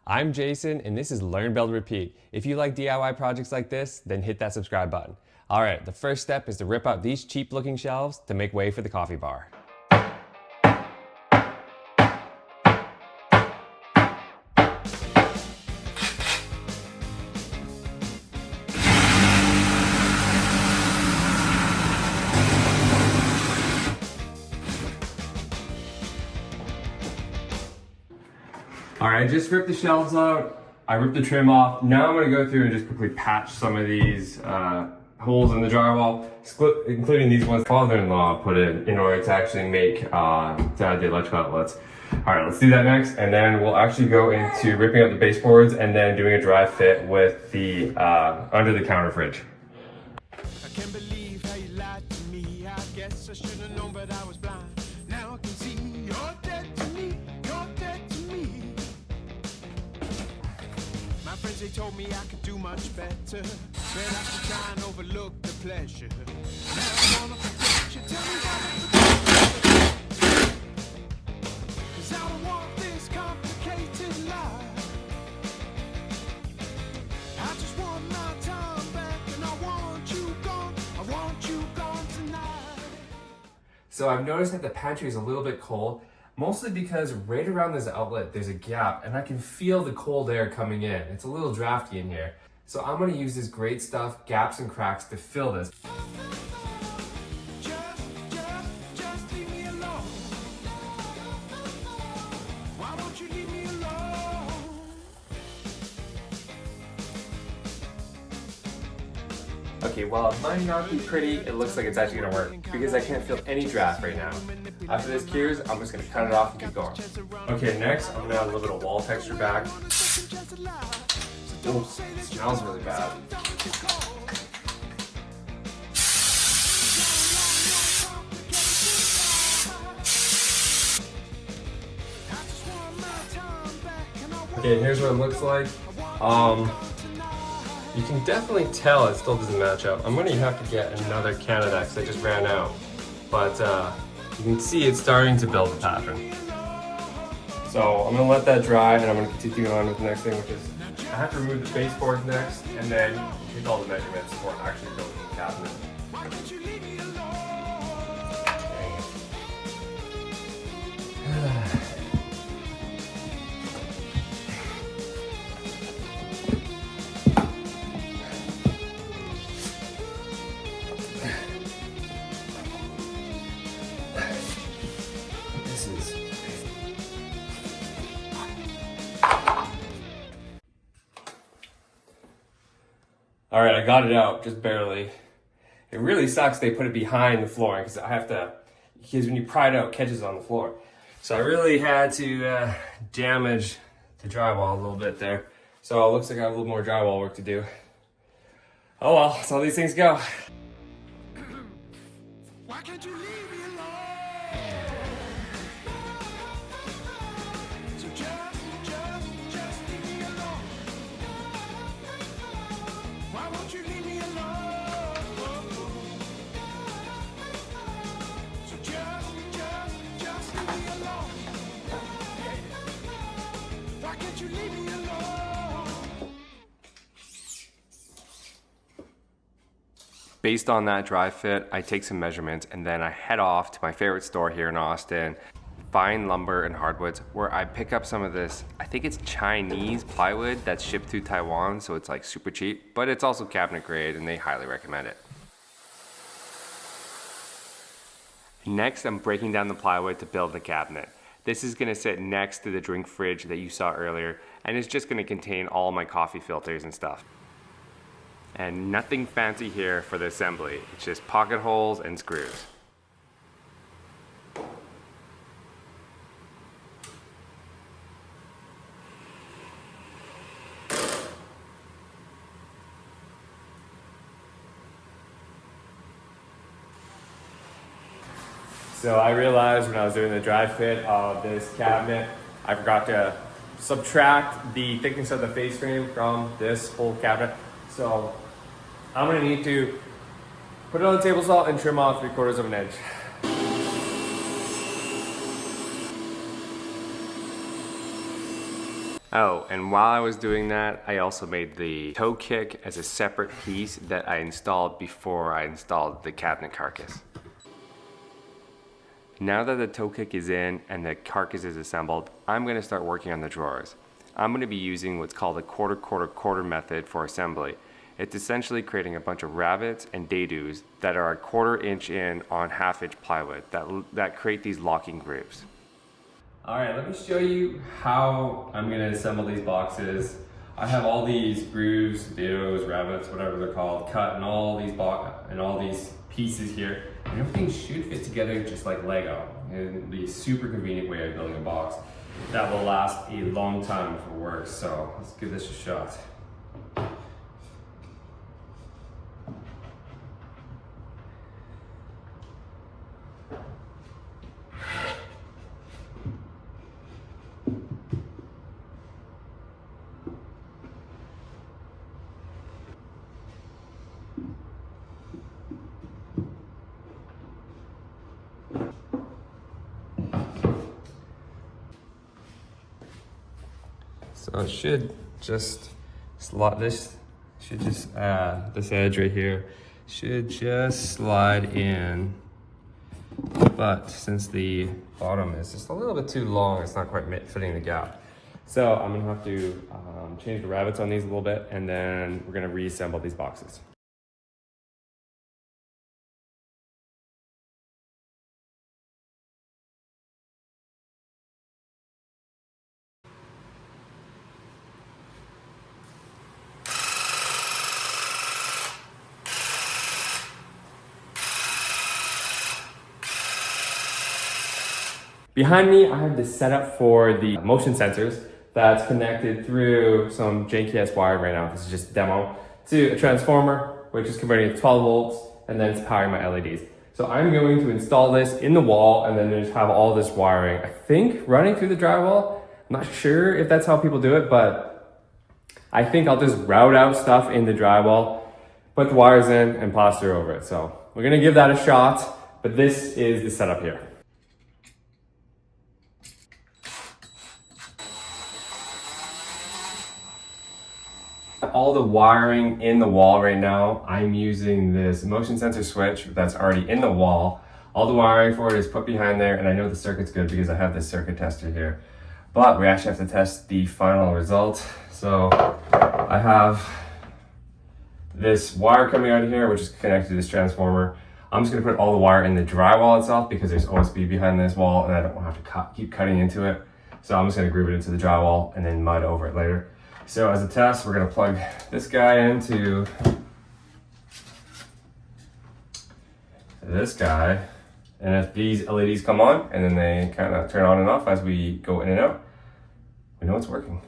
I'm Jason, and this is Learn, Build, Repeat. If you like DIY projects like this, then hit that subscribe button. All right, the first step is to rip out these cheap looking shelves to make way for the coffee bar. All right, I just ripped the shelves out. I ripped the trim off. Now I'm gonna go through and just quickly patch some of these holes in the drywall, including these ones father-in-law put in order to actually make to add the electrical outlets. All right, let's do that next, and then we'll actually go into ripping out the baseboards and then doing a dry fit with the under the counter fridge. I can't believe how you lied to me. I guess I should have known, but I was blind. Now I can see you're dead to me. You're dead to me. My friends, they told me I could do much better, but I should try and overlook the pleasure. Now I wanna forget you. Tell me why I 'cause I don't want this complicated life. I just want my time back, and I want you gone. I want you gone tonight. So I've noticed that the pantry is a little bit cold, mostly because right around this outlet there's a gap and I can feel the cold air coming in. It's a little drafty in here. So I'm gonna use this great stuff, Gaps and Cracks, to fill this. Just leave me alone. Why won't you leave me alone? Okay, while it might not be pretty, it looks like it's actually gonna work because I can't feel any draft right now. After this cures, I'm just gonna cut it off and keep going. Okay, next I'm gonna add a little bit of wall texture back. Ooh, it smells really bad. Okay, here's what it looks like. You can definitely tell it still doesn't match up. I'm gonna have to get another Canada because I just ran out. But you can see it's starting to build a pattern. So I'm gonna let that dry and I'm gonna continue on with the next thing, which is I have to remove the baseboards next and then take all the measurements for actually building the cabinet. Why can't you leave me alone? This is all right, I got it out, just barely. It really sucks they put it behind the flooring because when you pry it out, it catches on the floor. So I really had to damage the drywall a little bit there. So it looks like I have a little more drywall work to do. Oh well, that's how these things go. Why can't you leave me alone? So just leave me alone. Why won't you leave me alone? So just leave me alone. Why can't you leave me alone? Based on that dry fit, I take some measurements and then I head off to my favorite store here in Austin, Fine Lumber and Hardwoods, where I pick up some of this, I think it's Chinese plywood that's shipped to Taiwan, so it's like super cheap, but it's also cabinet grade and they highly recommend it. Next, I'm breaking down the plywood to build the cabinet. This is gonna sit next to the drink fridge that you saw earlier, and it's just gonna contain all my coffee filters and stuff. And nothing fancy here for the assembly. It's just pocket holes and screws. So I realized when I was doing the dry fit of this cabinet, I forgot to subtract the thickness of the face frame from this whole cabinet. So I'm gonna need to put it on the table saw and trim off 3/4 of an inch. Oh, and while I was doing that, I also made the toe kick as a separate piece that I installed before I installed the cabinet carcass. Now that the toe kick is in and the carcass is assembled, I'm going to start working on the drawers. I'm going to be using what's called a quarter method for assembly. It's essentially creating a bunch of rabbets and dadoos that are a 1/4 inch in on 1/2 inch plywood that create these locking grooves. All right, let me show you how I'm gonna assemble these boxes. I have all these grooves, dadoos, rabbets, whatever they're called, cut in all these pieces here, and everything should fit together just like Lego. It'll be a super convenient way of building a box that will last a long time if it works. So let's give this a shot. So it should just slot this, this edge right here should just slide in. But since the bottom is just a little bit too long, it's not quite fitting the gap. So I'm gonna have to change the rabbets on these a little bit, and then we're gonna reassemble these boxes. Behind me, I have this setup for the motion sensors that's connected through some janky-ass wiring right now. This is just a demo to a transformer, which is converting to 12 volts, and then it's powering my LEDs. So I'm going to install this in the wall and then just have all this wiring, I think, running through the drywall. I'm not sure if that's how people do it, but I think I'll just route out stuff in the drywall, put the wires in, and plaster over it. So we're gonna give that a shot, but this is the setup here. All the wiring in the wall right now, I'm using this motion sensor switch that's already in the wall. All the wiring for it is put behind there, and I know the circuit's good because I have this circuit tester here. But we actually have to test the final result. So I have this wire coming out of here, which is connected to this transformer. I'm just gonna put all the wire in the drywall itself because there's OSB behind this wall and I don't want to have to keep cutting into it. So I'm just gonna groove it into the drywall and then mud over it later. So as a test, we're gonna plug this guy into this guy. And if these LEDs come on and then they kind of turn on and off as we go in and out, we know it's working.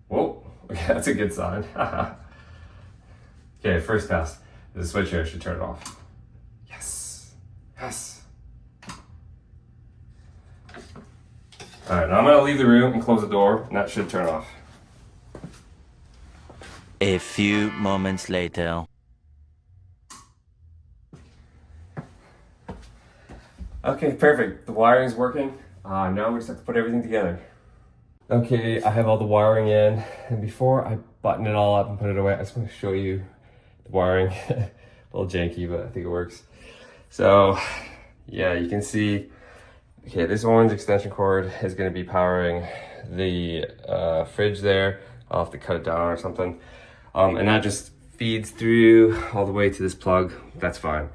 Whoa, okay, that's a good sign. Okay, first test. The switch here should turn it off. Yes, yes. All right, now I'm gonna leave the room and close the door, and that should turn off. A few moments later. Okay, perfect. The wiring's working. Now we just have to put everything together. Okay, I have all the wiring in, and before I button it all up and put it away, I just want to show you the wiring. A little janky, but I think it works. So, yeah, you can see, okay, this orange extension cord is going to be powering the fridge there. I'll have to cut it down or something. And that just feeds through all the way to this plug. That's fine.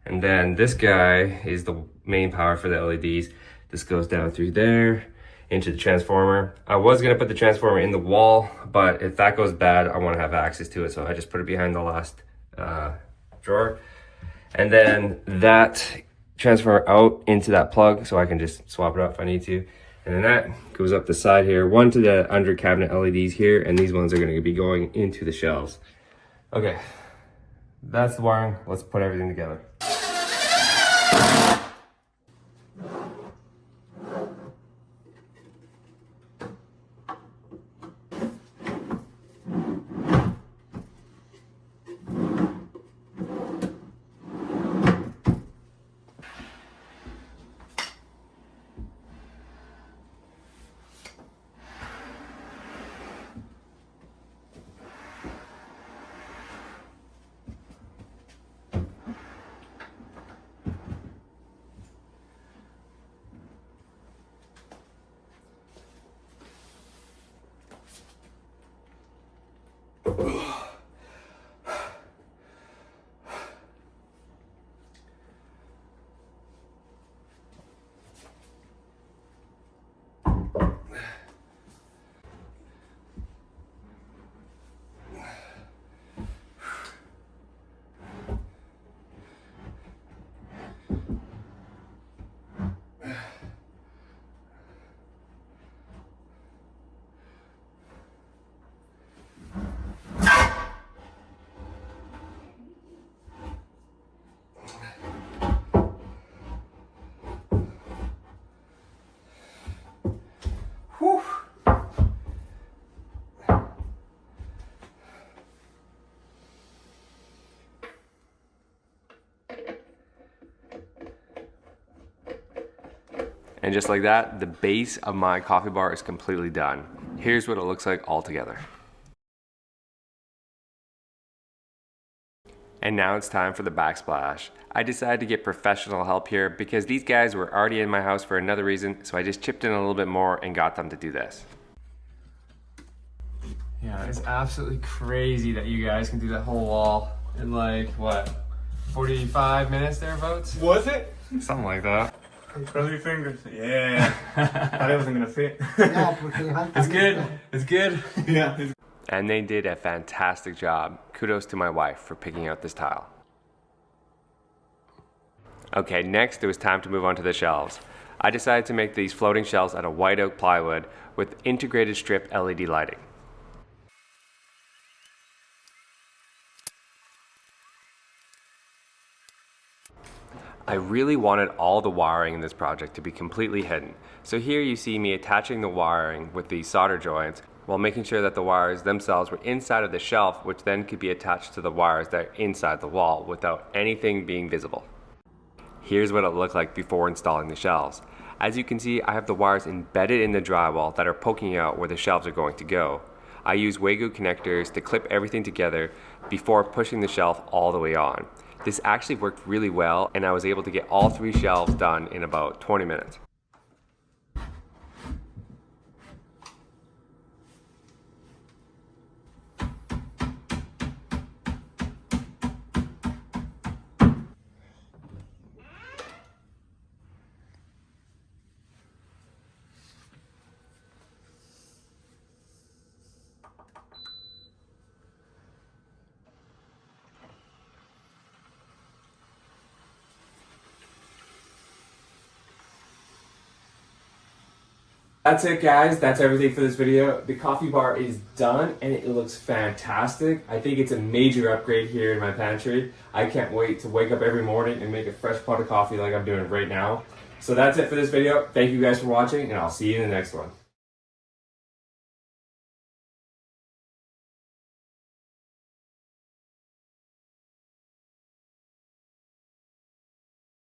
And then this guy is the main power for the LEDs. This goes down through there into the transformer. I was gonna put the transformer in the wall, but if that goes bad, I wanna have access to it. So I just put it behind the last drawer. And then that transformer out into that plug so I can just swap it out if I need to. And then that goes up the side here, one to the under cabinet LEDs here, and these ones are gonna be going into the shelves. Okay, that's the wiring. Let's put everything together. And just like that, the base of my coffee bar is completely done. Here's what it looks like all together. And now it's time for the backsplash. I decided to get professional help here because these guys were already in my house for another reason, so I just chipped in a little bit more and got them to do this. Yeah, it's absolutely crazy that you guys can do that whole wall in like, what, 45 minutes thereabouts? Was it? Something like that. Cross your fingers. Yeah. Thought it wasn't gonna fit. It's good. It's good. Yeah. And they did a fantastic job. Kudos to my wife for picking out this tile. Okay, next it was time to move on to the shelves. I decided to make these floating shelves out of white oak plywood with integrated strip LED lighting. I really wanted all the wiring in this project to be completely hidden. So here you see me attaching the wiring with these solder joints while making sure that the wires themselves were inside of the shelf, which then could be attached to the wires that are inside the wall without anything being visible. Here's what it looked like before installing the shelves. As you can see, I have the wires embedded in the drywall that are poking out where the shelves are going to go. I use Wago connectors to clip everything together before pushing the shelf all the way on. This actually worked really well, and I was able to get all 3 shelves done in about 20 minutes. That's it, guys. That's everything for this video. The coffee bar is done and it looks fantastic. I think it's a major upgrade here in my pantry. I can't wait to wake up every morning and make a fresh pot of coffee like I'm doing right now. So that's it for this video. Thank you guys for watching, and I'll see you in the next one.